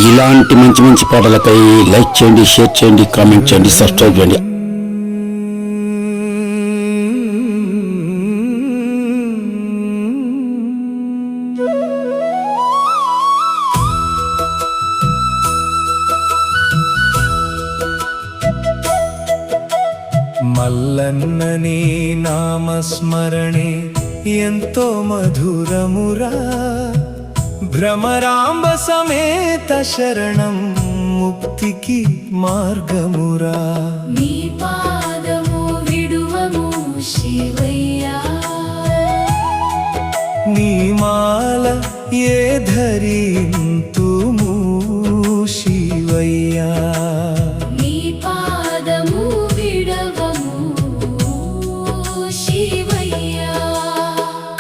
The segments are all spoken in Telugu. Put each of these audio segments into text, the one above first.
ఇలాంటి మంచి మంచి పాటలపై లైక్ చేయండి, షేర్ చేయండి, కామెంట్ చేయండి, సబ్స్క్రైబ్ చేయండి. మల్లన్నని నామస్మరణే ఎంతో మధురమురా, భ్రమరాంబ సమేత శరణం ముక్తికి మార్గమురా. నీ పాదము విడువము శివయ్యా, నీ మాల ఏ ధరింతుము శివయ్యా, నీ పాదము విడవము శివయ్యా.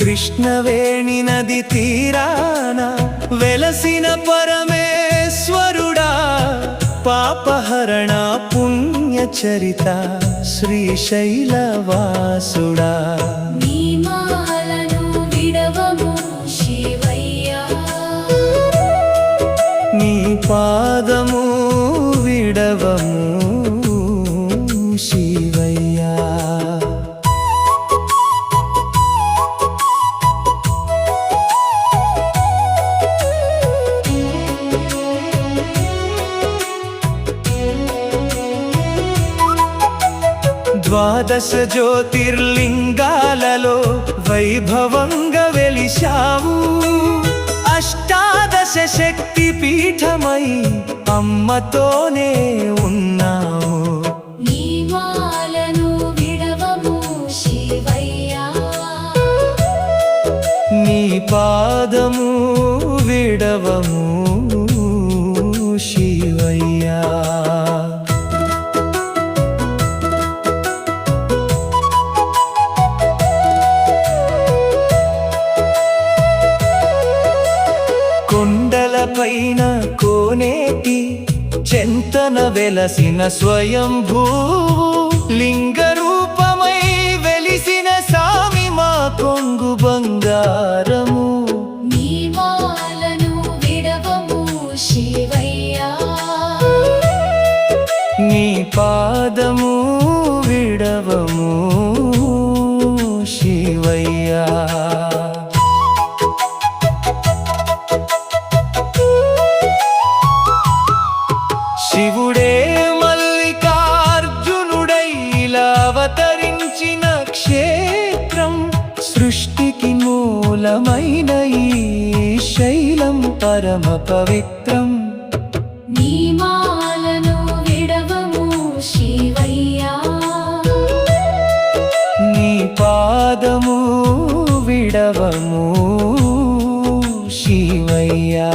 కృష్ణవేణి నది తీరాన వెలసిన పరమేశ్వరుడా, పాపహరణ పుణ్యచరిత శ్రీశైలవాసుడా. నీ మాలను విడవము శివయ్యా, నీ పాదము విడవము శివయ్యా. ద్వాదశ జ్యోతిర్లింగాలలో వైభవంగా వెలిశావు, అష్టాదశ శక్తి పీఠమై అమ్మతోనే ఉన్నావు. నీ మాలను విడవము శివయ్యా, నీ పాదము విడవము శివయ్యా. కొండలపైన కోనేటి చెంతన వెలసిన స్వయంభూ లింగ రూపమై వెలిసిన సామి మా కొంగు బంగారము. నీ మాలను విడవము శివయ్యా, నీ పాదము విడవము శివయ్యా. శివుడే మల్లికార్జునుడై ఇలా అవతరించిన క్షేత్రం, సృష్టికి మూలమైన ఈ శైలం పరమ పవిత్రం. నీ మాలను విడవము శివయ్యా, నీ పాదము విడవము శివయ్యా.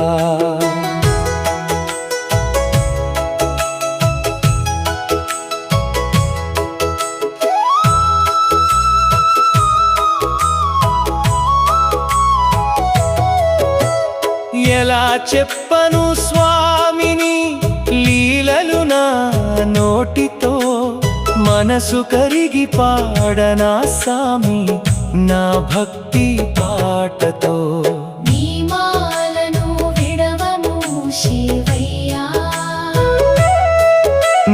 ఎలా చెప్పను స్వామిని లీలలు నా నోటితో, మనసు కరిగి పాడనా సామి నా భక్తి పాటతో. నీ మాలను విడవము శివయ్యా,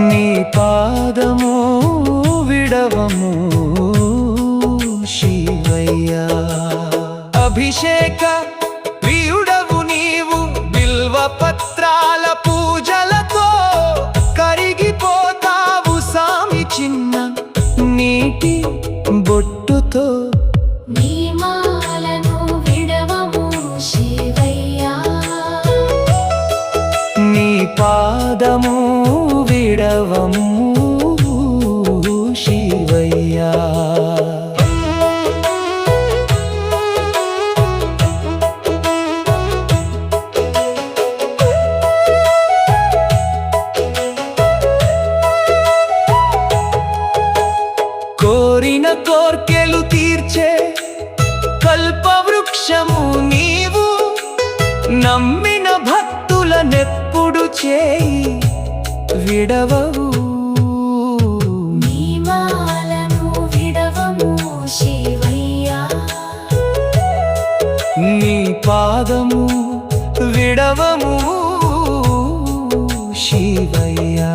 నీ పాదము విడవము శివయ్యా. అభిషేక ప్రియుడవు నీవు, బిల్వ పత్రాల పూజలతో కరిగిపోతావు సామి చిన్న నీటి బొట్టుతో. నీ మాలను విడవము శివయ్యా, నీ పాదము విడవము శివయ్యా. కోరిన కోర్కెలు తీర్చే కల్పవృక్షము నీవు, నమ్మిన భక్తులనెప్పుడు చేయి విడవవు. నీ మాలను విడవము శివయ్యా, నీ పాదము విడవము శివయ్యా.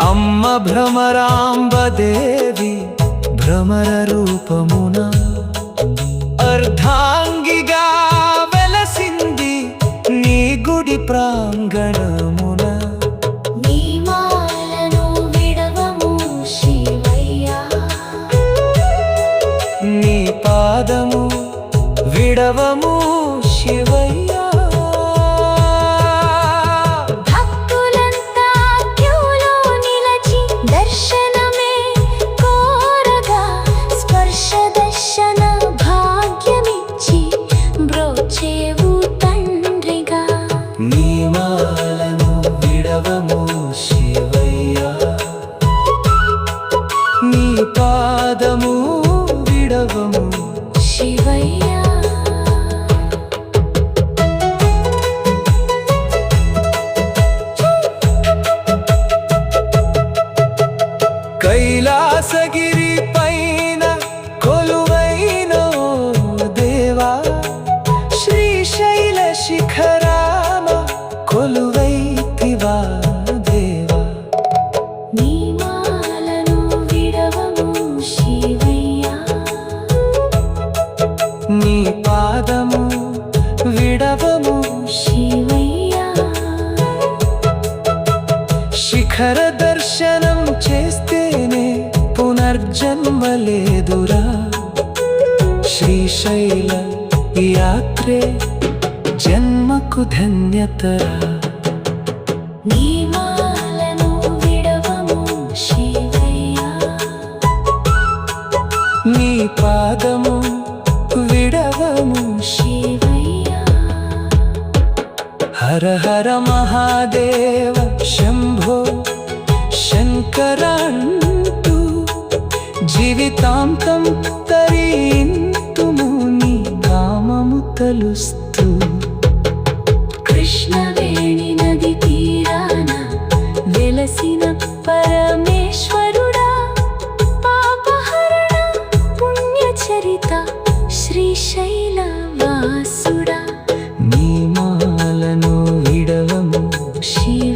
అమ్మ భ్రమరాంబదేవి భ్రమర రూపమున అర్ధాంగిగా వెలసింది నీ గుడి ప్రాంగణమున. నీ మాలను విడవము శివయ్యా, నీ పాదము విడవము శివయ్యా. భక్తులంతా క్యూలో నిలచి దర్శనమే కోరగా స్పర్శ దర్శన భాగ్యమిచ్చి బ్రోచేవు తండ్రిగా. నీ మాలను విడవము శివయ్యా, నీ పాదము విడవము శివయ్యా. కైలాసగిరి పైన కొలువైన ఓ దేవా, శ్రీశైల శిఖరాన కొలువైతివా దేవా. నీ మాలను విడవము శివయ్యా, నీ పాదము విడవము శివయ్యా. శిఖర దర్శనం చేస్తేనే పునర్జన్మ లేదురా. శ్రీశైల యాత్రే జన్మకు ధన్యతరా. నీ మాలను విడవము శివయ్యా, నీ పాదము విడవము. శివయ్యా. హర హర మహాదేవ శంభో శంకరంటూ జీవితాంతం తరింతుము నీ కామము తలుస్తూ. కృష్ణవేణి నది తీరాన వెలసిన పరమేశ్వరుడా, పాపహరణ పుణ్యచరిత శ్రీశైల వాసుడా. నీ మాలను విడవము శివ